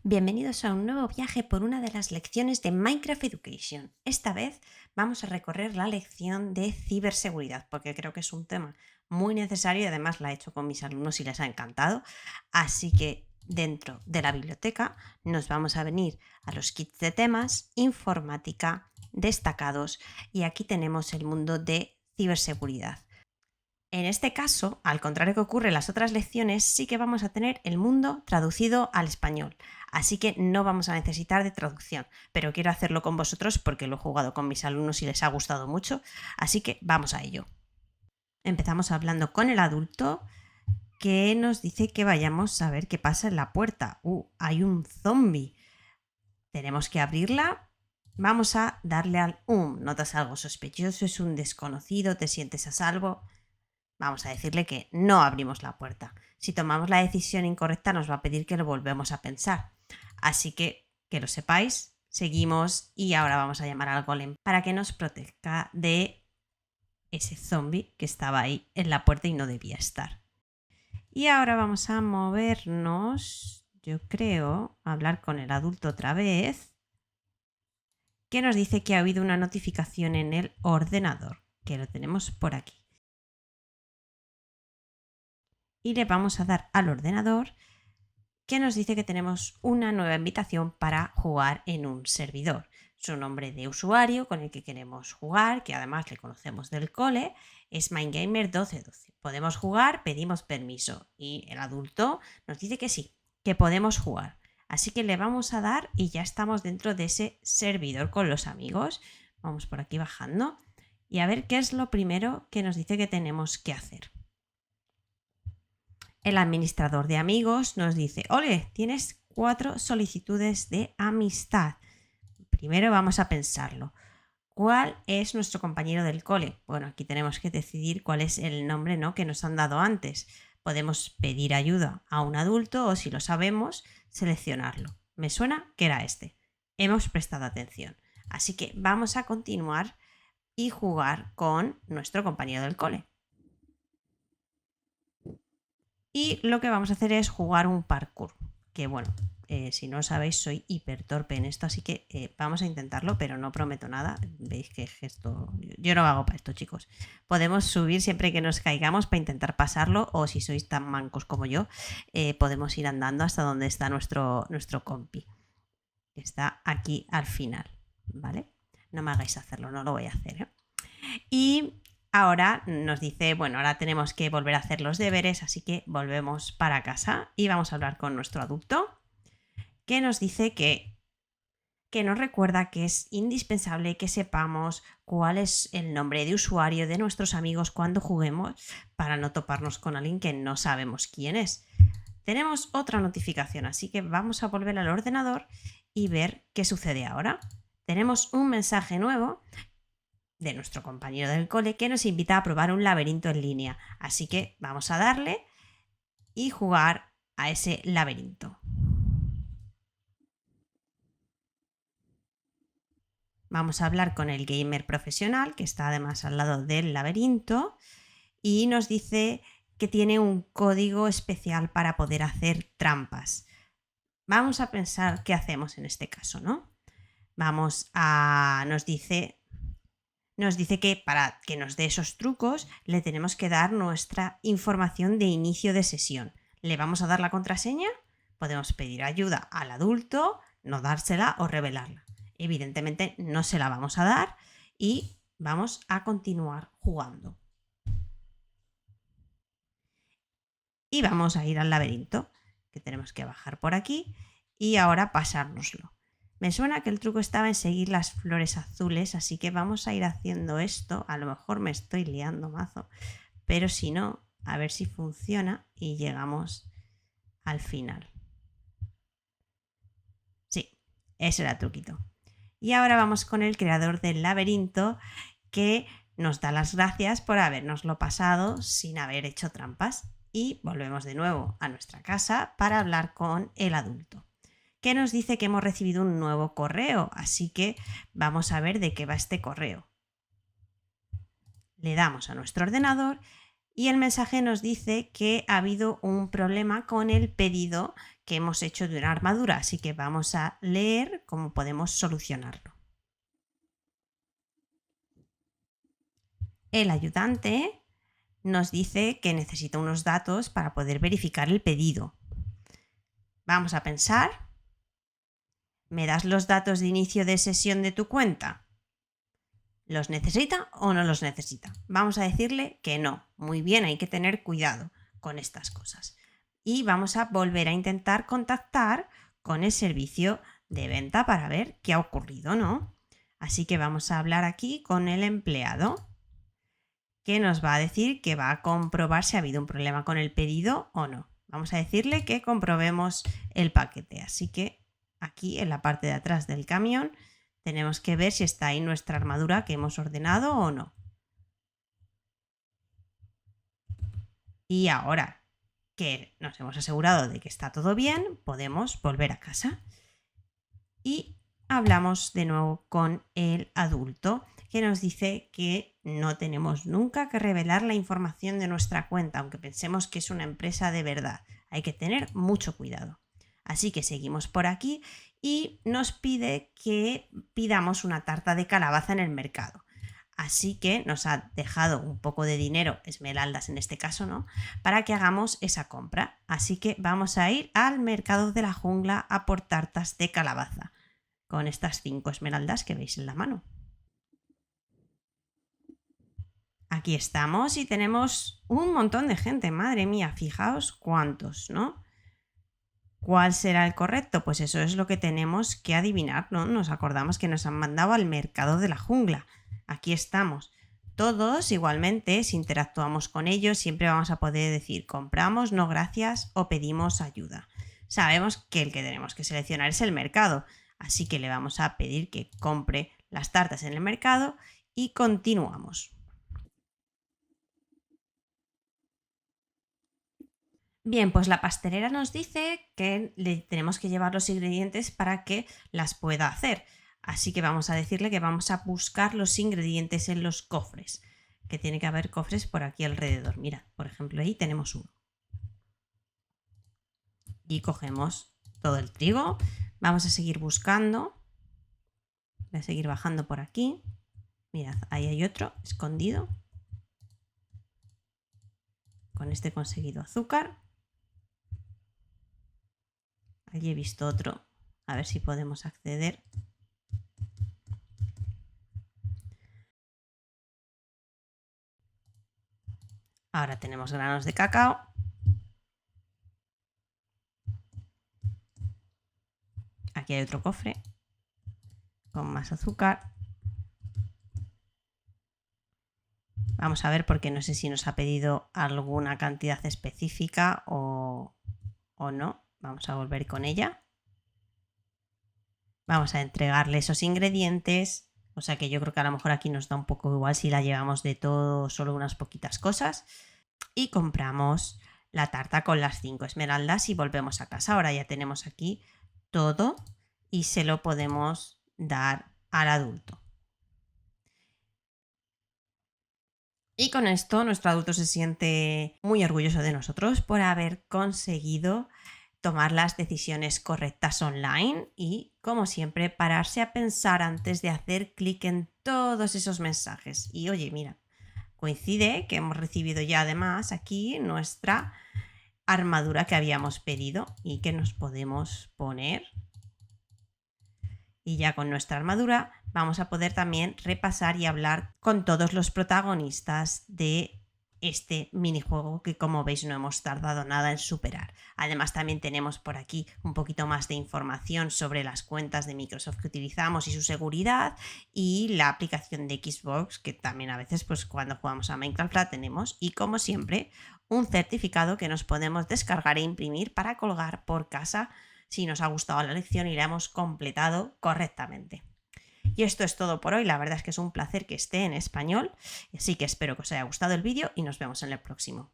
Bienvenidos a un nuevo viaje por una de las lecciones de Minecraft Education. Esta vez vamos a recorrer la lección de ciberseguridad, porque creo que es un tema muy necesario y además la he hecho con mis alumnos y les ha encantado. Así que dentro de la biblioteca nos vamos a venir a los kits de temas, informática, destacados y aquí tenemos el mundo de ciberseguridad. En este caso, al contrario que ocurre en las otras lecciones, sí que vamos a tener el mundo traducido al español. Así que no vamos a necesitar de traducción, pero quiero hacerlo con vosotros porque lo he jugado con mis alumnos y les ha gustado mucho, así que vamos a ello. Empezamos hablando con el adulto que nos dice que vayamos a ver qué pasa en la puerta. Hay un zombie. Tenemos que abrirla. Vamos a darle al ¿Notas algo sospechoso? ¿Es un desconocido? ¿Te sientes a salvo? Vamos a decirle que no abrimos la puerta. Si tomamos la decisión incorrecta nos va a pedir que lo volvemos a pensar. Así que lo sepáis, seguimos y ahora vamos a llamar al golem para que nos proteja de ese zombie que estaba ahí en la puerta y no debía estar. Y ahora vamos a movernos, yo creo, a hablar con el adulto otra vez, que nos dice que ha habido una notificación en el ordenador, que lo tenemos por aquí. Y le vamos a dar al ordenador que nos dice que tenemos una nueva invitación para jugar en un servidor. Su nombre de usuario con el que queremos jugar, que además le conocemos del cole, es MindGamer1212. Podemos jugar, pedimos permiso y el adulto nos dice que sí, que podemos jugar. Así que le vamos a dar y ya estamos dentro de ese servidor con los amigos. Vamos por aquí bajando y a ver qué es lo primero que nos dice que tenemos que hacer. El administrador de amigos nos dice: ole, tienes 4 solicitudes de amistad. Primero vamos a pensarlo. ¿Cuál es nuestro compañero del cole? Bueno, aquí tenemos que decidir cuál es el nombre, ¿no?, que nos han dado antes. Podemos pedir ayuda a un adulto o, si lo sabemos, seleccionarlo. Me suena que era este. Hemos prestado atención. Así que vamos a continuar y jugar con nuestro compañero del cole. Y lo que vamos a hacer es jugar un parkour, que bueno, si no lo sabéis, soy hiper torpe en esto, así que vamos a intentarlo, pero no prometo nada. Veis que esto, yo no hago para esto, chicos. Podemos subir siempre que nos caigamos para intentar pasarlo, o si sois tan mancos como yo, podemos ir andando hasta donde está nuestro compi, que está aquí al final, ¿vale? No me hagáis hacerlo, no lo voy a hacer, ¿eh? Y ahora nos dice, bueno, ahora tenemos que volver a hacer los deberes, así que volvemos para casa y vamos a hablar con nuestro adulto, que nos dice que nos recuerda que es indispensable que sepamos cuál es el nombre de usuario de nuestros amigos cuando juguemos para no toparnos con alguien que no sabemos quién es. Tenemos otra notificación, así que vamos a volver al ordenador y ver qué sucede ahora. Tenemos un mensaje nuevo de nuestro compañero del cole que nos invita a probar un laberinto en línea. Así que vamos a darle y jugar a ese laberinto. Vamos a hablar con el gamer profesional, que está además al lado del laberinto, y nos dice que tiene un código especial para poder hacer trampas. Vamos a pensar qué hacemos en este caso, ¿no? Nos dice que para que nos dé esos trucos le tenemos que dar nuestra información de inicio de sesión. ¿Le vamos a dar la contraseña? Podemos pedir ayuda al adulto, no dársela o revelarla. Evidentemente no se la vamos a dar y vamos a continuar jugando. Y vamos a ir al laberinto, que tenemos que bajar por aquí y ahora pasárnoslo. Me suena que el truco estaba en seguir las flores azules, así que vamos a ir haciendo esto. A lo mejor me estoy liando mazo, pero si no, a ver si funciona y llegamos al final. Sí, ese era el truquito. Y ahora vamos con el creador del laberinto, que nos da las gracias por habernoslo pasado sin haber hecho trampas. Y volvemos de nuevo a nuestra casa para hablar con el adulto, que nos dice que hemos recibido un nuevo correo, así que vamos a ver de qué va este correo. Le damos a nuestro ordenador y el mensaje nos dice que ha habido un problema con el pedido que hemos hecho de una armadura, así que vamos a leer cómo podemos solucionarlo. El ayudante nos dice que necesita unos datos para poder verificar el pedido. Vamos a pensar. ¿Me das los datos de inicio de sesión de tu cuenta? ¿Los necesita o no los necesita? Vamos a decirle que no. Muy bien, hay que tener cuidado con estas cosas. Y vamos a volver a intentar contactar con el servicio de venta para ver qué ha ocurrido, ¿no? Así que vamos a hablar aquí con el empleado, que nos va a decir que va a comprobar si ha habido un problema con el pedido o no. Vamos a decirle que comprobemos el paquete. Así que aquí en la parte de atrás del camión tenemos que ver si está ahí nuestra armadura que hemos ordenado o no. Y ahora que nos hemos asegurado de que está todo bien, podemos volver a casa. Y hablamos de nuevo con el adulto, que nos dice que no tenemos nunca que revelar la información de nuestra cuenta, aunque pensemos que es una empresa de verdad. Hay que tener mucho cuidado. Así que seguimos por aquí y nos pide que pidamos una tarta de calabaza en el mercado. Así que nos ha dejado un poco de dinero, esmeraldas en este caso, ¿no? Para que hagamos esa compra. Así que vamos a ir al mercado de la jungla a por tartas de calabaza, con estas 5 esmeraldas que veis en la mano. Aquí estamos y tenemos un montón de gente, madre mía, fijaos cuántos, ¿no? ¿Cuál será el correcto? Pues eso es lo que tenemos que adivinar, ¿no? Nos acordamos que nos han mandado al mercado de la jungla. Aquí estamos. Todos igualmente, si interactuamos con ellos, siempre vamos a poder decir compramos, no gracias o pedimos ayuda. Sabemos que el que tenemos que seleccionar es el mercado, así que le vamos a pedir que compre las tartas en el mercado y continuamos. Bien, pues la pastelera nos dice que le tenemos que llevar los ingredientes para que las pueda hacer. Así que vamos a decirle que vamos a buscar los ingredientes en los cofres, que tiene que haber cofres por aquí alrededor. Mira, por ejemplo, ahí tenemos uno. Y cogemos todo el trigo. Vamos a seguir buscando. Voy a seguir bajando por aquí. Mirad, ahí hay otro escondido. Con este he conseguido azúcar. Allí he visto otro. A ver si podemos acceder. Ahora tenemos granos de cacao. Aquí hay otro cofre con más azúcar. Vamos a ver porque no sé si nos ha pedido alguna cantidad específica o no. Vamos a volver con ella. Vamos a entregarle esos ingredientes. O sea que yo creo que a lo mejor aquí nos da un poco igual si la llevamos de todo o solo unas poquitas cosas. Y compramos la tarta con las 5 esmeraldas y volvemos a casa. Ahora ya tenemos aquí todo y se lo podemos dar al adulto. Y con esto nuestro adulto se siente muy orgulloso de nosotros por haber conseguido tomar las decisiones correctas online y, como siempre, pararse a pensar antes de hacer clic en todos esos mensajes. Y oye, mira, coincide que hemos recibido ya además aquí nuestra armadura que habíamos pedido y que nos podemos poner. Y ya con nuestra armadura vamos a poder también repasar y hablar con todos los protagonistas de este minijuego que, como veis, no hemos tardado nada en superar. Además también tenemos por aquí un poquito más de información sobre las cuentas de Microsoft que utilizamos y su seguridad, y la aplicación de Xbox, que también a veces pues cuando jugamos a Minecraft la tenemos, y como siempre un certificado que nos podemos descargar e imprimir para colgar por casa si nos ha gustado la lección y la hemos completado correctamente. Y esto es todo por hoy. La verdad es que es un placer que esté en español, así que espero que os haya gustado el vídeo y nos vemos en el próximo.